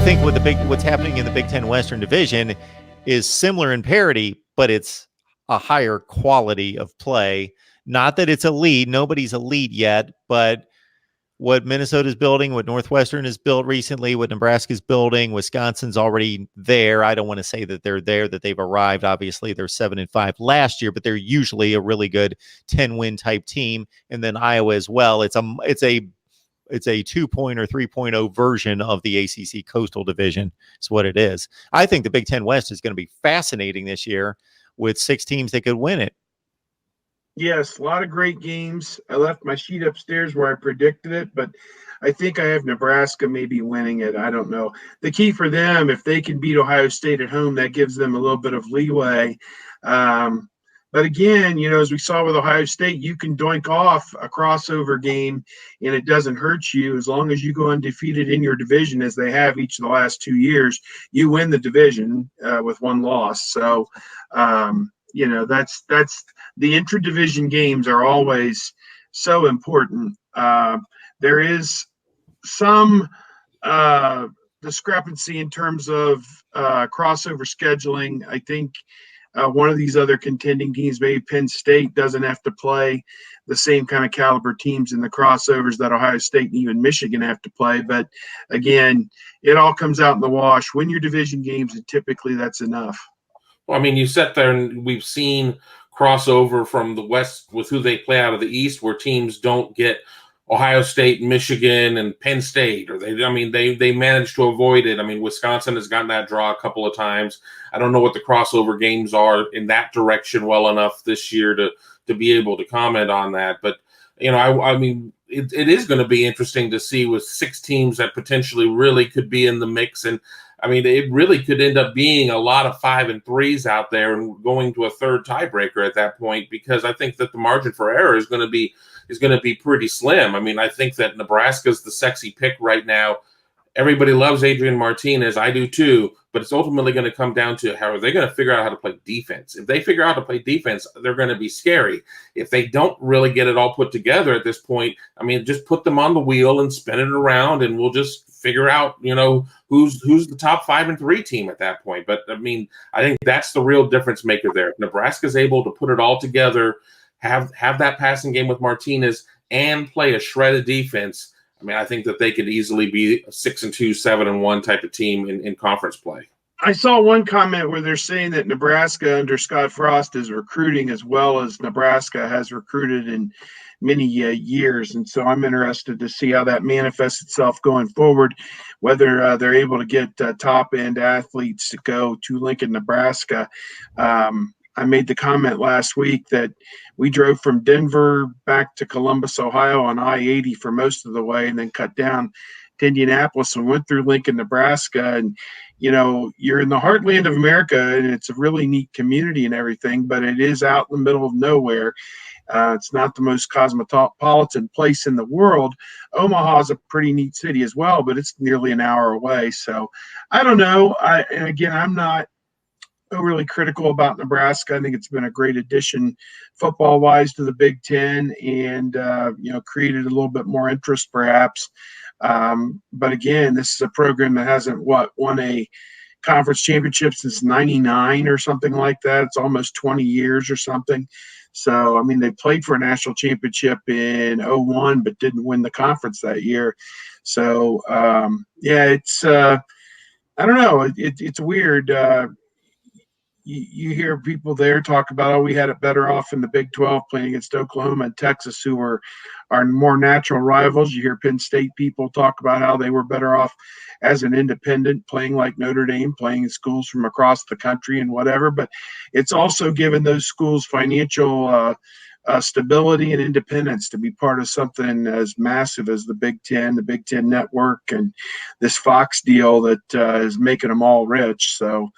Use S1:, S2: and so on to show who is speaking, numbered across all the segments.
S1: think what's happening in the Big Ten Western Division is similar in parity, but it's a higher quality of play. Not that it's elite. Nobody's elite yet, but what Minnesota's building, what Northwestern has built recently, what Nebraska's building, Wisconsin's already there. I don't want to say that they're there, that they've arrived. Obviously, they're 7-5 last year, but they're usually a really good 10-win type team. And then Iowa as well. It's a 2.0 or 3.0 version of the ACC Coastal Division. It's what it is. I think the Big Ten West is going to be fascinating this year with 6 teams that could win it.
S2: Yes, a lot of great games. I left my sheet upstairs where I predicted it, but I think I have Nebraska maybe winning it. I don't know. The key for them, if they can beat Ohio State at home, that gives them a little bit of leeway. But again, as we saw with Ohio State, you can doink off a crossover game and it doesn't hurt you as long as you go undefeated in your division, as they have each of the last 2 years. You win the division with 1 loss. So, that's the intra-division games are always so important. There is some discrepancy in terms of crossover scheduling. I think one of these other contending teams, maybe Penn State, doesn't have to play the same kind of caliber teams in the crossovers that Ohio State and even Michigan have to play. But again, it all comes out in the wash. Win your division games, and typically that's enough.
S3: Well, I mean, you sit there and we've seen crossover from the West with who they play out of the East, where teams don't get Ohio State, Michigan, and Penn State, or they manage to avoid it. I mean, Wisconsin has gotten that draw a couple of times. I don't know what the crossover games are in that direction well enough this year to be able to comment on that. But, I mean, it is going to be interesting to see with 6 teams that potentially really could be in the mix. And I mean, it really could end up being a lot of 5 and 3s out there and going to a third tiebreaker at that point, because I think that the margin for error is going to be pretty slim. I mean, I think that Nebraska's the sexy pick right now. Everybody loves Adrian Martinez. I do too, but it's ultimately going to come down to how are they going to figure out how to play defense. If they figure out how to play defense, they're going to be scary. If they don't really get it all put together at this point, I mean, just put them on the wheel and spin it around, and we'll just figure out, who's the top 5 and 3 team at that point. But I mean, I think that's the real difference maker there. If Nebraska's able to put it all together, have that passing game with Martinez, and play a shredded defense, I mean, I think that they could easily be a 6-2, 7-1 type of team in conference play.
S2: I saw one comment where they're saying that Nebraska under Scott Frost is recruiting as well as Nebraska has recruited in many years. And so I'm interested to see how that manifests itself going forward, whether they're able to get top-end athletes to go to Lincoln, Nebraska. I made the comment last week that we drove from Denver back to Columbus, Ohio on I-80 for most of the way, and then cut down to Indianapolis and went through Lincoln, Nebraska. And, you're in the heartland of America, and it's a really neat community and everything, but it is out in the middle of nowhere. It's not the most cosmopolitan place in the world. Omaha is a pretty neat city as well, but it's nearly an hour away. So I don't know. I'm not overly critical about Nebraska. I think it's been a great addition football-wise to the Big Ten, and created a little bit more interest perhaps. But again, this is a program that hasn't won a conference championship since '99 or something like that. It's almost 20 years or something. So, I mean, they played for a national championship in '01, but didn't win the conference that year. So, it's I don't know. It's weird. You hear people there talk about, we had it better off in the Big 12 playing against Oklahoma and Texas, who are more natural rivals. You hear Penn State people talk about how they were better off as an independent, playing like Notre Dame, playing in schools from across the country and whatever. But it's also given those schools financial stability and independence to be part of something as massive as the Big Ten Network, and this Fox deal that is making them all rich. So,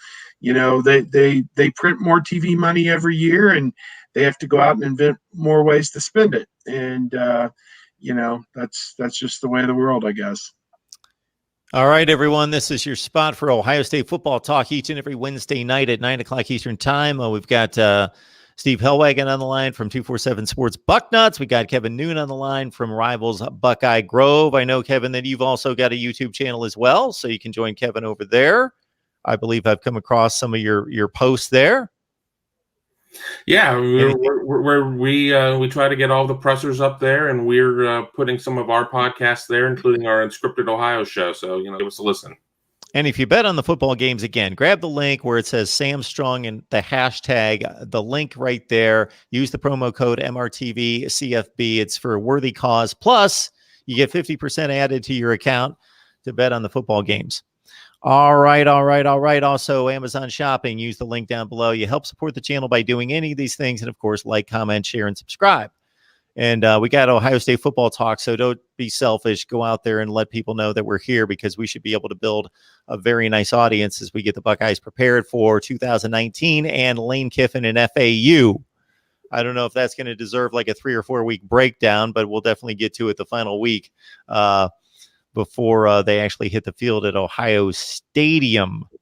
S2: they print more TV money every year, and they have to go out and invent more ways to spend it. And, that's just the way of the world, I guess.
S1: All right, everyone. This is your spot for Ohio State football talk each and every Wednesday night at 9 o'clock Eastern time. We've got Steve Hellwagon on the line from 247 Sports Bucknuts. We got Kevin Noon on the line from Rivals Buckeye Grove. I know, Kevin, that you've also got a YouTube channel as well, so you can join Kevin over there. I believe I've come across some of your posts there.
S3: Yeah, we try to get all the pressers up there, and we're putting some of our podcasts there, including our Unscripted Ohio show. So, give us a listen.
S1: And if you bet on the football games, again, grab the link where it says Sam Strong and the hashtag, the link right there. Use the promo code MRTVCFB. It's for a worthy cause. Plus, you get 50% added to your account to bet on the football games. All right. Also, Amazon Shopping. Use the link down below. You help support the channel by doing any of these things. And, of course, like, comment, share, and subscribe. And we got Ohio State football talk, so don't be selfish. Go out there and let people know that we're here, because we should be able to build a very nice audience as we get the Buckeyes prepared for 2019 and Lane Kiffin and FAU. I don't know if that's going to deserve like a 3 or 4 week breakdown, but we'll definitely get to it the final week before they actually hit the field at Ohio Stadium.